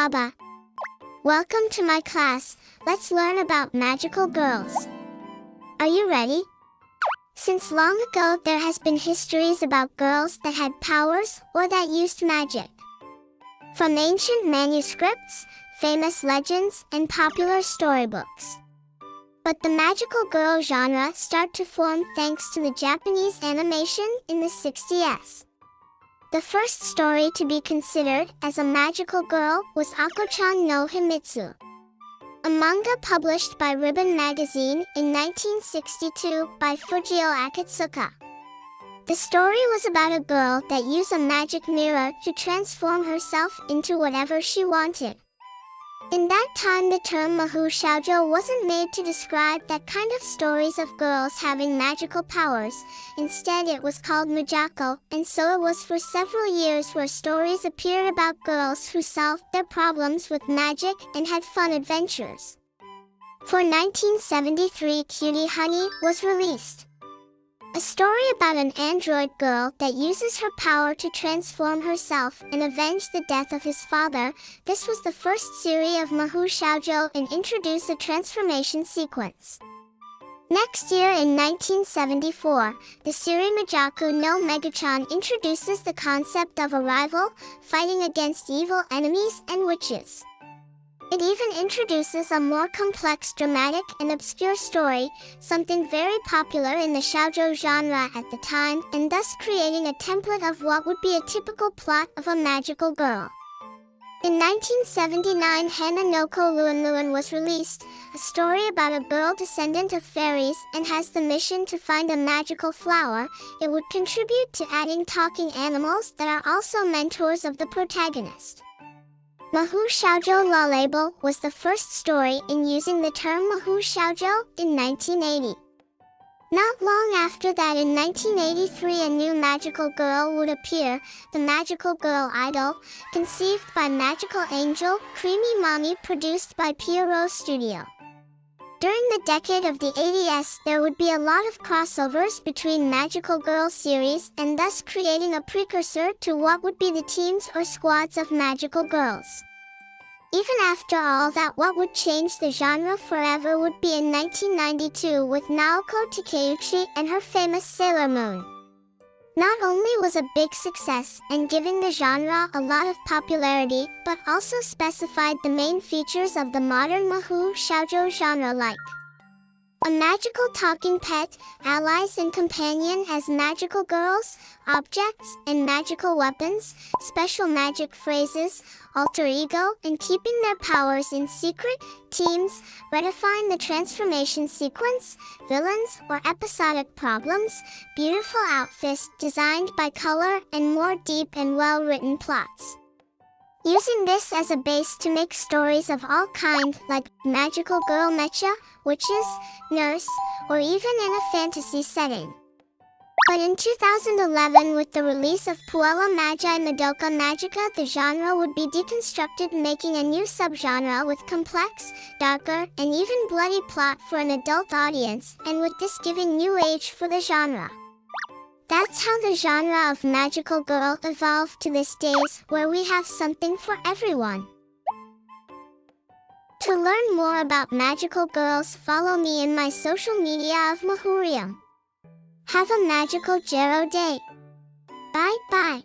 Baba. Welcome to my class. Let's learn about magical girls. Are you ready? Since long ago, there has been histories about girls that had powers or that used magic. From ancient manuscripts, famous legends, and popular storybooks. But the magical girl genre started to form thanks to the Japanese animation in the 60s. The first story to be considered as a magical girl was Ako-chan no Himitsu, a manga published by Ribbon magazine in 1962 by Fujio Akatsuka. The story was about a girl that used a magic mirror to transform herself into whatever she wanted. In that time, the term mahou shoujo wasn't made to describe that kind of stories of girls having magical powers. Instead, it was called majako, and so it was for several years where stories appeared about girls who solved their problems with magic and had fun adventures. For 1973, Cutie Honey was released. A story about an android girl that uses her power to transform herself and avenge the death of his father. This was the first series of mahou shoujo and introduced a transformation sequence. Next year in 1974, the series Majaku no Megachan introduces the concept of a rival fighting against evil enemies and witches. It even introduces a more complex, dramatic, and obscure story, something very popular in the shoujo genre at the time, and thus creating a template of what would be a typical plot of a magical girl. In 1979, Hana no Ko Luan Luan was released, a story about a girl descendant of fairies and has the mission to find a magical flower. It would contribute to adding talking animals that are also mentors of the protagonist. Mahou Shoujo La Label was the first story in using the term Mahou Shoujo in 1980. Not long after that, in 1983, a new magical girl would appear, the Magical Girl Idol, conceived by Magical Angel, Creamy Mommy, produced by Pierrot Studio. During the decade of the 80s, there would be a lot of crossovers between Magical Girl series and thus creating a precursor to what would be the teams or squads of magical girls. Even after all that, what would change the genre forever would be in 1992 with Naoko Takeuchi and her famous Sailor Moon. Not only was a big success and giving the genre a lot of popularity, but also specified the main features of the modern mahou shoujo genre like a magical talking pet, allies and companion as magical girls, objects and magical weapons, special magic phrases, alter ego, and keeping their powers in secret, teams, redefine the transformation sequence, villains or episodic problems, beautiful outfits designed by color, and more deep and well-written plots. Using this as a base to make stories of all kinds like magical girl mecha, witches, nurse, or even in a fantasy setting. But in 2011, with the release of Puella Magi Madoka Magica, the genre would be deconstructed, making a new subgenre with complex, darker, and even bloody plot for an adult audience, and with this giving new age for the genre. That's how the genre of magical girl evolved to this days, where we have something for everyone. To learn more about magical girls, follow me in my social media of Mahurium. Have a magical Jero day. Bye bye.